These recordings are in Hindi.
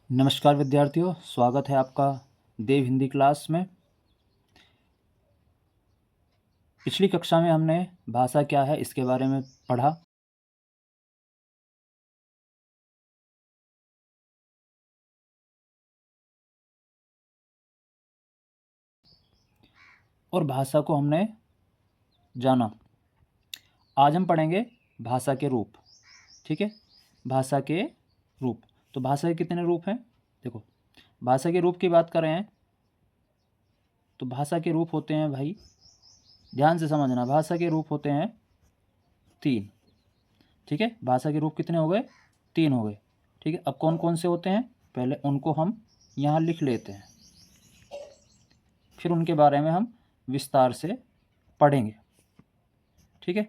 नमस्कार विद्यार्थियों, स्वागत है आपका देव हिंदी क्लास में। पिछली कक्षा में हमने भाषा क्या है इसके बारे में पढ़ा। और भाषा को हमने जाना। आज हम पढ़ेंगे भाषा के रूप। ठीक है, भाषा के रूप। तो भाषा के कितने रूप हैं? देखो, भाषा के रूप की बात करें तो भाषा के रूप होते हैं, भाई ध्यान से समझना, भाषा के रूप होते हैं 3। ठीक है, भाषा के रूप कितने हो गए? 3 हो गए। ठीक है, अब कौन कौन से होते हैं पहले उनको हम यहाँ लिख लेते हैं, फिर उनके बारे में हम विस्तार से पढ़ेंगे। ठीक है,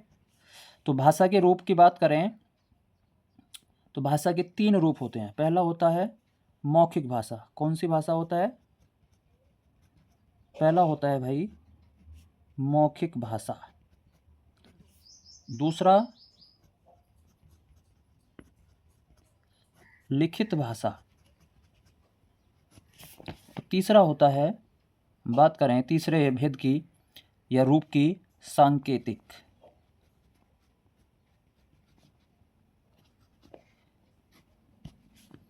तो भाषा के रूप की बात करें तो भाषा के 3 रूप होते हैं। पहला होता है मौखिक भाषा। कौन सी भाषा होता है? पहला होता है भाई मौखिक भाषा। दूसरा लिखित भाषा। तीसरा होता है, बात करें तीसरे भेद की या रूप की, सांकेतिक।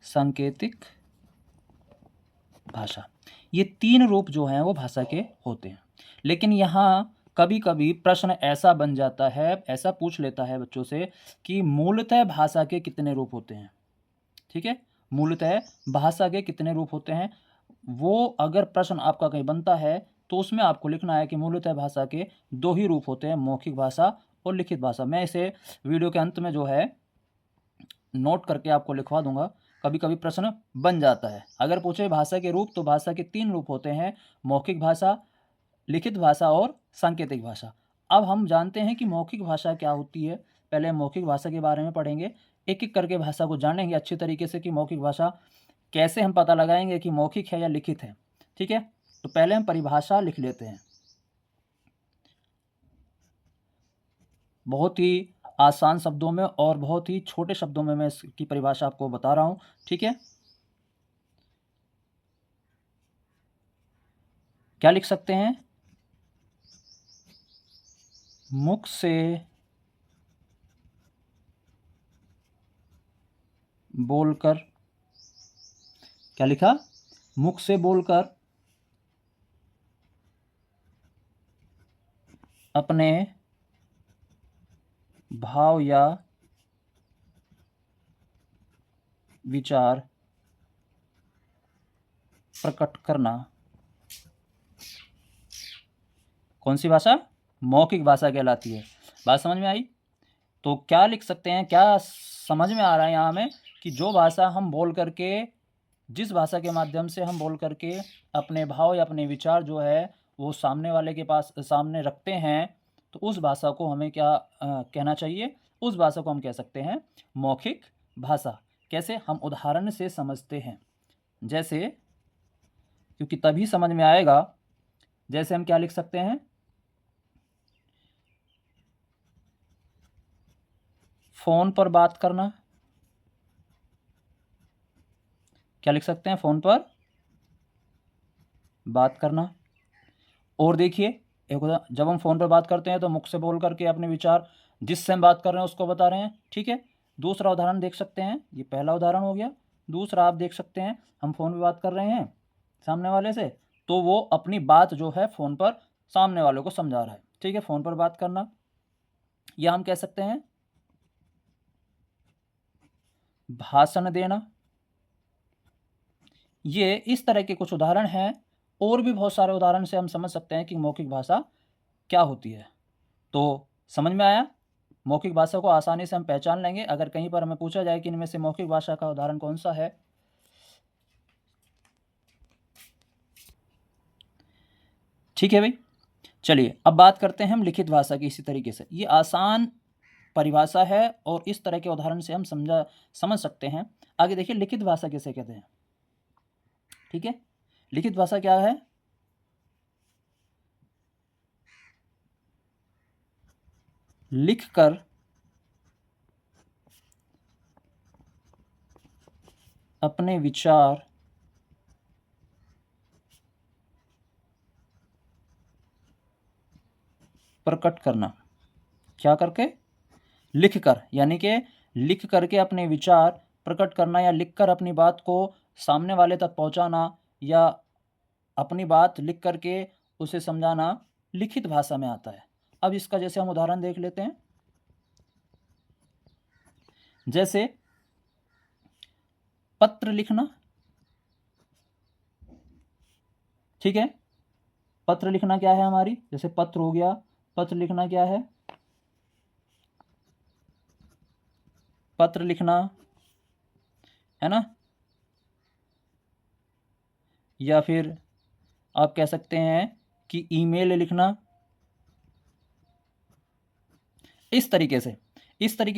सांकेतिक भाषा। ये 3 रूप जो हैं वो भाषा के होते हैं। लेकिन यहाँ कभी कभी प्रश्न ऐसा बन जाता है, ऐसा पूछ लेता है बच्चों से कि मूलतः भाषा के कितने रूप होते हैं। ठीक है, मूलतः भाषा के कितने रूप होते हैं, वो अगर प्रश्न आपका कहीं बनता है तो उसमें आपको लिखना है कि मूलतः भाषा के 2 ही रूप होते हैं, मौखिक भाषा और लिखित भाषा। मैं इसे वीडियो के अंत में जो है नोट करके आपको लिखवा दूंगा। कभी कभी प्रश्न बन जाता है। अगर पूछे भाषा के रूप तो भाषा के 3 रूप होते हैं, मौखिक भाषा, लिखित भाषा और सांकेतिक भाषा। अब हम जानते हैं कि मौखिक भाषा क्या होती है। पहले मौखिक भाषा के बारे में पढ़ेंगे, एक एक करके भाषा को जानेंगे अच्छी तरीके से कि मौखिक भाषा कैसे हम पता लगाएंगे कि मौखिक है या लिखित है। ठीक है, तो पहले हम परिभाषा लिख लेते हैं। बहुत ही आसान शब्दों में और बहुत ही छोटे शब्दों में मैं इसकी परिभाषा आपको बता रहा हूं। ठीक है, क्या लिख सकते हैं? मुख से बोलकर, क्या लिखा? मुख से बोलकर अपने भाव या विचार प्रकट करना। कौन सी भाषा? मौखिक भाषा कहलाती है। बात समझ में आई? तो क्या लिख सकते हैं, क्या समझ में आ रहा है यहाँ में कि जो भाषा हम बोल करके, जिस भाषा के माध्यम से हम बोल करके अपने भाव या अपने विचार जो है वो सामने वाले के पास सामने रखते हैं, तो उस भाषा को हमें क्या कहना चाहिए? उस भाषा को हम कह सकते हैं मौखिक भाषा। कैसे? हम उदाहरण से समझते हैं, जैसे, क्योंकि तभी समझ में आएगा। जैसे हम क्या लिख सकते हैं? फोन पर बात करना। क्या लिख सकते हैं? फोन पर बात करना। और देखिए, एक जब हम फ़ोन पर बात करते हैं तो मुख से बोल करके अपने विचार जिससे हम बात कर रहे हैं उसको बता रहे हैं। ठीक है, दूसरा उदाहरण देख सकते हैं, ये पहला उदाहरण हो गया। दूसरा आप देख सकते हैं, हम फ़ोन पे बात कर रहे हैं सामने वाले से, तो वो अपनी बात जो है फ़ोन पर सामने वाले को समझा रहा है। ठीक है, फ़ोन पर बात करना, या हम कह सकते हैं भाषण देना। ये इस तरह के कुछ उदाहरण हैं, और भी बहुत सारे उदाहरण से हम समझ सकते हैं कि मौखिक भाषा क्या होती है। तो समझ में आया? मौखिक भाषा को आसानी से हम पहचान लेंगे। अगर कहीं पर हमें पूछा जाए कि इनमें से मौखिक भाषा का उदाहरण कौन सा है, ठीक है भाई। चलिए अब बात करते हैं हम लिखित भाषा की। इसी तरीके से ये आसान परिभाषा है और इस तरह के उदाहरण से हम समझ सकते हैं। आगे देखिए, लिखित भाषा किसे कहते हैं? ठीक है, लिखित भाषा क्या है? लिखकर अपने विचार प्रकट करना। क्या करके? लिख कर, यानी कि लिख करके अपने विचार प्रकट करना, या लिख कर अपनी बात को सामने वाले तक पहुंचाना, या अपनी बात लिख करके उसे समझाना लिखित भाषा में आता है। अब इसका जैसे हम उदाहरण देख लेते हैं। जैसे पत्र लिखना, ठीक है। पत्र लिखना क्या है हमारी, जैसे पत्र हो गया, पत्र लिखना क्या है? पत्र लिखना है ना, या फिर आप कह सकते हैं कि ईमेल लिखना। इस तरीके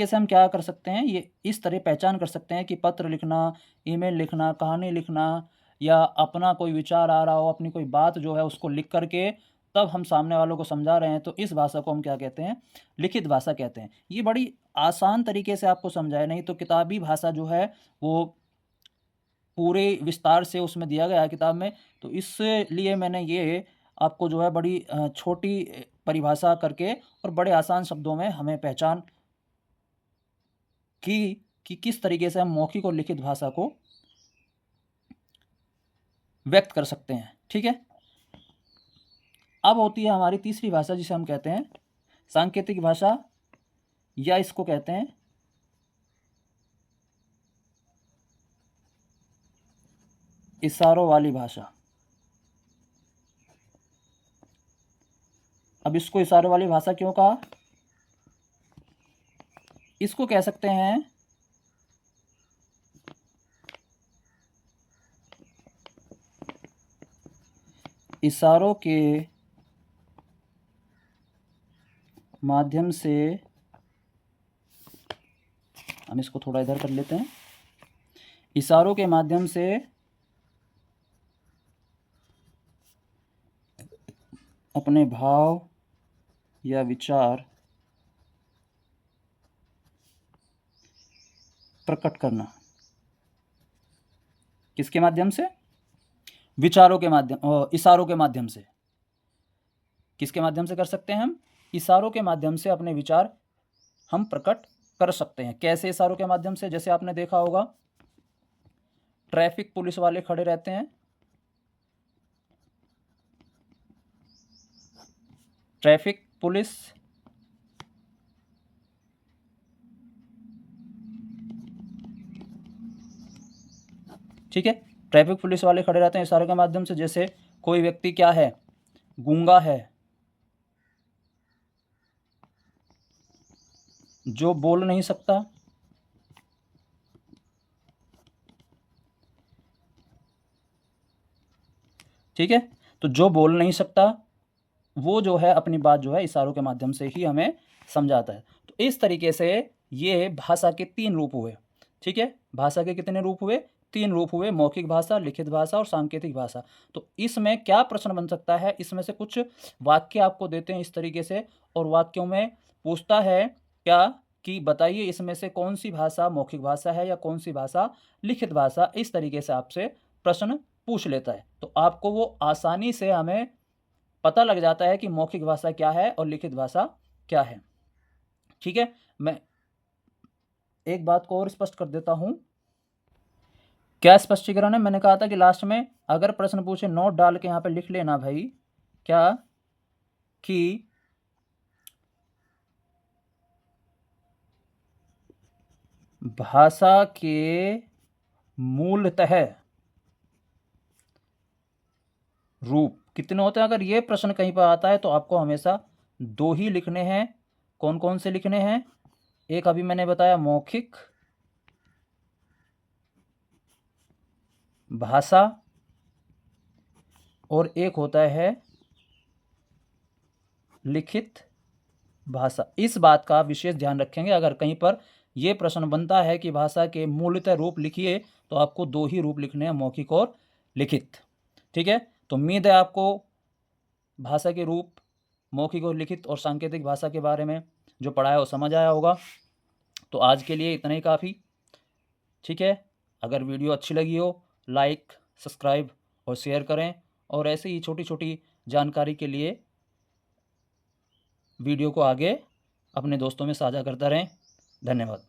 से हम क्या कर सकते हैं, ये इस तरह पहचान कर सकते हैं कि पत्र लिखना, ईमेल लिखना, कहानी लिखना, या अपना कोई विचार आ रहा हो, अपनी कोई बात जो है उसको लिख करके तब हम सामने वालों को समझा रहे हैं, तो इस भाषा को हम क्या कहते हैं? लिखित भाषा कहते हैं। ये बड़ी आसान तरीके से आपको समझाया, नहीं तो किताबी भाषा जो है वो पूरे विस्तार से उसमें दिया गया है किताब में, तो इसलिए मैंने ये आपको जो है बड़ी छोटी परिभाषा करके और बड़े आसान शब्दों में हमें पहचान की कि किस तरीके से हम मौखिक और लिखित भाषा को व्यक्त कर सकते हैं, ठीक है। अब होती है हमारी तीसरी भाषा, जिसे हम कहते हैं सांकेतिक भाषा, या इसको कहते हैं इशारों वाली भाषा। अब इसको इशारों वाली भाषा क्यों कहा? इसको कह सकते हैं इशारों के माध्यम से, हम इसको थोड़ा इधर कर लेते हैं, इशारों के माध्यम से अपने भाव या विचार प्रकट करना। किसके माध्यम से? विचारों के माध्यम, इशारों के माध्यम से। किसके माध्यम से कर सकते हैं हम? इशारों के माध्यम से अपने विचार हम प्रकट कर सकते हैं। कैसे इशारों के माध्यम से? जैसे आपने देखा होगा, ट्रैफिक पुलिस वाले खड़े रहते हैं, ट्रैफिक पुलिस ठीक है, ट्रैफिक पुलिस वाले खड़े रहते हैं इशारों के माध्यम से। जैसे कोई व्यक्ति क्या है? गूंगा है, जो बोल नहीं सकता, ठीक है, तो जो बोल नहीं सकता वो जो है अपनी बात जो है इशारों के माध्यम से ही हमें समझाता है। तो इस तरीके से ये भाषा के 3 रूप हुए, ठीक है। भाषा के कितने रूप हुए? 3 रूप हुए, मौखिक भाषा, लिखित भाषा और सांकेतिक भाषा। तो इसमें क्या प्रश्न बन सकता है? इसमें से कुछ वाक्य आपको देते हैं इस तरीके से, और वाक्यों में पूछता है क्या कि बताइए इसमें से कौन सी भाषा मौखिक भाषा है या कौन सी भाषा लिखित भाषा। इस तरीके से आपसे प्रश्न पूछ लेता है, तो आपको वो आसानी से हमें पता लग जाता है कि मौखिक भाषा क्या है और लिखित भाषा क्या है, ठीक है। मैं एक बात को और स्पष्ट कर देता हूं। क्या स्पष्टीकरण है? मैंने कहा था कि लास्ट में अगर प्रश्न पूछे नोट डाल के यहां पे लिख लेना भाई, क्या कि भाषा के मूलतः रूप कितने होते हैं। अगर ये प्रश्न कहीं पर आता है तो आपको हमेशा 2 ही लिखने हैं। कौन कौन से लिखने हैं? एक अभी मैंने बताया मौखिक भाषा, और एक होता है लिखित भाषा। इस बात का विशेष ध्यान रखेंगे, अगर कहीं पर यह प्रश्न बनता है कि भाषा के मूलतः रूप लिखिए, तो आपको 2 ही रूप लिखने हैं, मौखिक और लिखित, ठीक है। तो उम्मीद है आपको भाषा के रूप मौखिक और लिखित और सांकेतिक भाषा के बारे में जो पढ़ाया वो समझ आया होगा। तो आज के लिए इतना ही काफ़ी, ठीक है। अगर वीडियो अच्छी लगी हो लाइक, सब्सक्राइब और शेयर करें और ऐसे ही छोटी-छोटी जानकारी के लिए वीडियो को आगे अपने दोस्तों में साझा करता रहें। धन्यवाद।